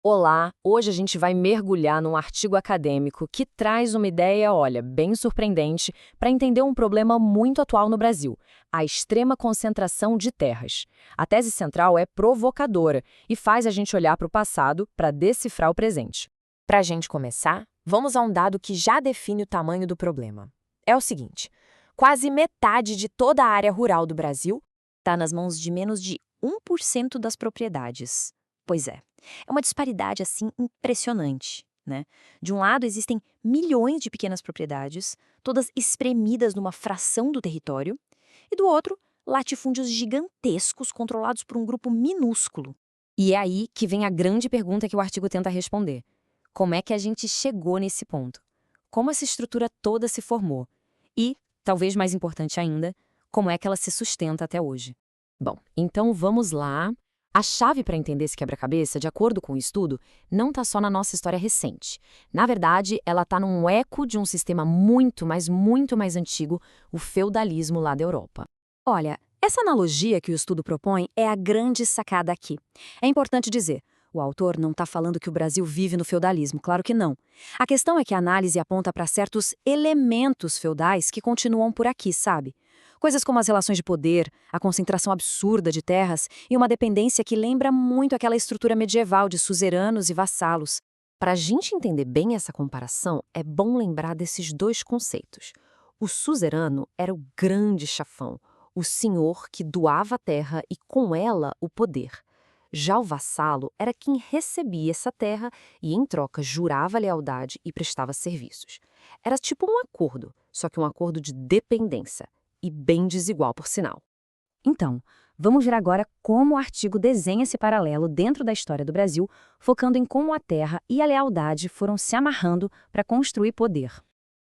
Olá, hoje a gente vai mergulhar num artigo acadêmico que traz uma ideia, olha, bem surpreendente para entender um problema muito atual no Brasil, a extrema concentração de terras. A tese central é provocadora e faz a gente olhar para o passado para decifrar o presente. Para a gente começar, vamos a um dado que já define o tamanho do problema. É o seguinte: quase metade de toda a área rural do Brasil está nas mãos de menos de 1% das propriedades. Pois é uma disparidade assim impressionante, né? De um lado existem milhões de pequenas propriedades, todas espremidas numa fração do território, e do outro, latifúndios gigantescos controlados por um grupo minúsculo. E é aí que vem a grande pergunta que o artigo tenta responder. Como é que a gente chegou nesse ponto? Como essa estrutura toda se formou? E, talvez mais importante ainda, como é que ela se sustenta até hoje? Bom, então vamos lá. A chave para entender esse quebra-cabeça, de acordo com o estudo, não está só na nossa história recente. Na verdade, ela está num eco de um sistema muito, mas muito mais antigo, o feudalismo lá da Europa. Olha, essa analogia que o estudo propõe é a grande sacada aqui. É importante dizer, o autor não está falando que o Brasil vive no feudalismo, claro que não. A questão é que a análise aponta para certos elementos feudais que continuam por aqui, sabe? Coisas como as relações de poder, a concentração absurda de terras e uma dependência que lembra muito aquela estrutura medieval de suzeranos e vassalos. Para a gente entender bem essa comparação, é bom lembrar desses dois conceitos. O suzerano era o grande chefão, o senhor que doava a terra e, com ela, o poder. Já o vassalo era quem recebia essa terra e, em troca, jurava lealdade e prestava serviços. Era tipo um acordo, só que um acordo de dependência, e bem desigual, por sinal. Então, vamos ver agora como o artigo desenha esse paralelo dentro da história do Brasil, focando em como a terra e a lealdade foram se amarrando para construir poder.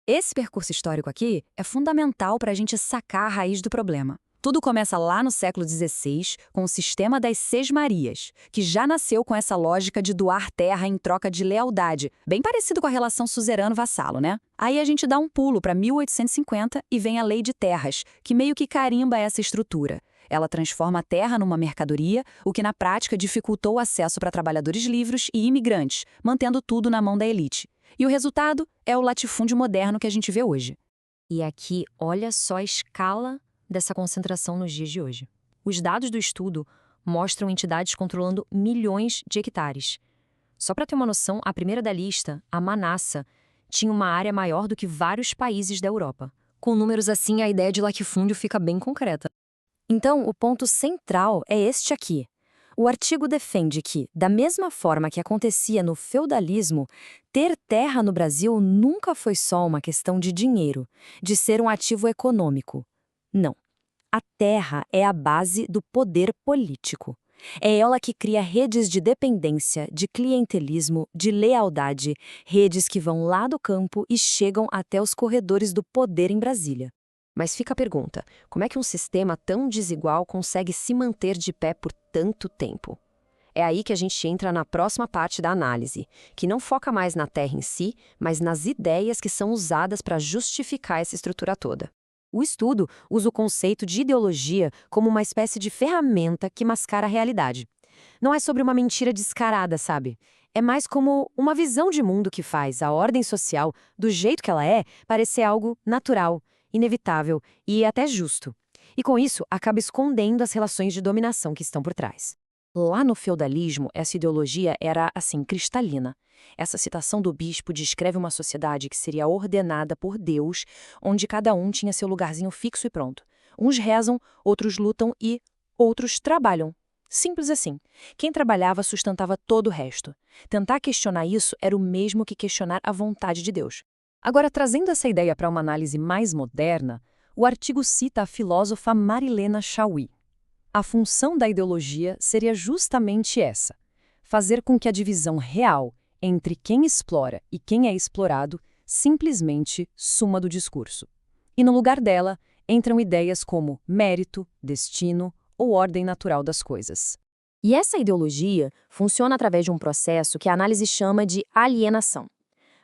Esse percurso histórico aqui é fundamental para a gente sacar a raiz do problema. Tudo começa lá no século XVI, com o sistema das sesmarias, que já nasceu com essa lógica de doar terra em troca de lealdade, bem parecido com a relação suzerano-vassalo, né? Aí a gente dá um pulo para 1850 e vem a Lei de Terras, que meio que carimba essa estrutura. Ela transforma a terra numa mercadoria, o que na prática dificultou o acesso para trabalhadores livres e imigrantes, mantendo tudo na mão da elite. E o resultado é o latifúndio moderno que a gente vê hoje. E aqui, olha só a escala dessa concentração nos dias de hoje. Os dados do estudo mostram entidades controlando milhões de hectares. Só para ter uma noção, a primeira da lista, a Manassa, tinha uma área maior do que vários países da Europa. Com números assim, a ideia de latifúndio fica bem concreta. Então, o ponto central é este aqui. O artigo defende que, da mesma forma que acontecia no feudalismo, ter terra no Brasil nunca foi só uma questão de dinheiro, de ser um ativo econômico. Não. A terra é a base do poder político. É ela que cria redes de dependência, de clientelismo, de lealdade, redes que vão lá do campo e chegam até os corredores do poder em Brasília. Mas fica a pergunta: como é que um sistema tão desigual consegue se manter de pé por tanto tempo? É aí que a gente entra na próxima parte da análise, que não foca mais na terra em si, mas nas ideias que são usadas para justificar essa estrutura toda. O estudo usa o conceito de ideologia como uma espécie de ferramenta que mascara a realidade. Não é sobre uma mentira descarada, sabe? É mais como uma visão de mundo que faz a ordem social, do jeito que ela é, parecer algo natural, inevitável e até justo. E com isso, acaba escondendo as relações de dominação que estão por trás. Lá no feudalismo, essa ideologia era, assim, cristalina. Essa citação do bispo descreve uma sociedade que seria ordenada por Deus, onde cada um tinha seu lugarzinho fixo e pronto. Uns rezam, outros lutam e outros trabalham. Simples assim. Quem trabalhava sustentava todo o resto. Tentar questionar isso era o mesmo que questionar a vontade de Deus. Agora, trazendo essa ideia para uma análise mais moderna, o artigo cita a filósofa Marilena Chauí. A função da ideologia seria justamente essa: fazer com que a divisão real entre quem explora e quem é explorado simplesmente suma do discurso. E no lugar dela entram ideias como mérito, destino ou ordem natural das coisas. E essa ideologia funciona através de um processo que a análise chama de alienação.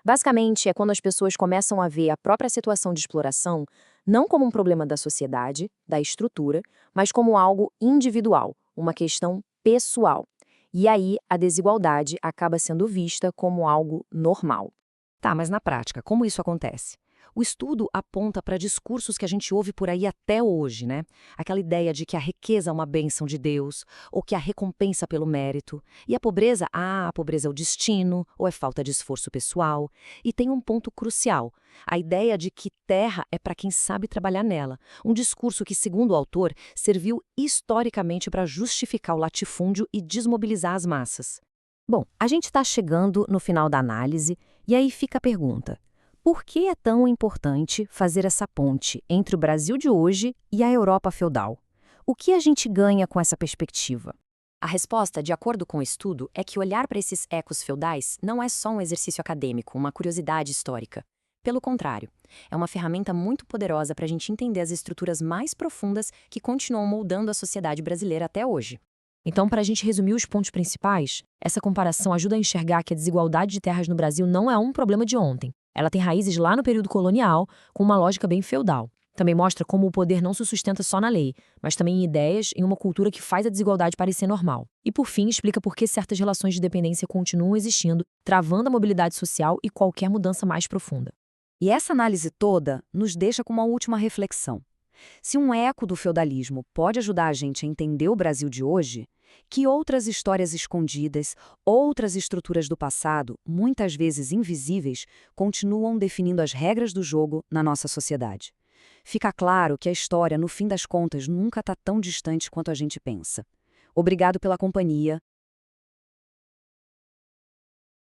Basicamente, é quando as pessoas começam a ver a própria situação de exploração não como um problema da sociedade, da estrutura, mas como algo individual, uma questão pessoal. E aí, a desigualdade acaba sendo vista como algo normal. Tá, mas na prática, como isso acontece? O estudo aponta para discursos que a gente ouve por aí até hoje, né? Aquela ideia de que a riqueza é uma bênção de Deus, ou que a recompensa pelo mérito, e a pobreza é o destino, ou é falta de esforço pessoal. E tem um ponto crucial, a ideia de que terra é para quem sabe trabalhar nela, um discurso que, segundo o autor, serviu historicamente para justificar o latifúndio e desmobilizar as massas. Bom, a gente está chegando no final da análise, e aí fica a pergunta: por que é tão importante fazer essa ponte entre o Brasil de hoje e a Europa feudal? O que a gente ganha com essa perspectiva? A resposta, de acordo com o estudo, é que olhar para esses ecos feudais não é só um exercício acadêmico, uma curiosidade histórica. Pelo contrário, é uma ferramenta muito poderosa para a gente entender as estruturas mais profundas que continuam moldando a sociedade brasileira até hoje. Então, para a gente resumir os pontos principais, essa comparação ajuda a enxergar que a desigualdade de terras no Brasil não é um problema de ontem. Ela tem raízes lá no período colonial, com uma lógica bem feudal. Também mostra como o poder não se sustenta só na lei, mas também em ideias e em uma cultura que faz a desigualdade parecer normal. E, por fim, explica por que certas relações de dependência continuam existindo, travando a mobilidade social e qualquer mudança mais profunda. E essa análise toda nos deixa com uma última reflexão. Se um eco do feudalismo pode ajudar a gente a entender o Brasil de hoje, que outras histórias escondidas, outras estruturas do passado, muitas vezes invisíveis, continuam definindo as regras do jogo na nossa sociedade? Fica claro que a história, no fim das contas, nunca está tão distante quanto a gente pensa. Obrigado pela companhia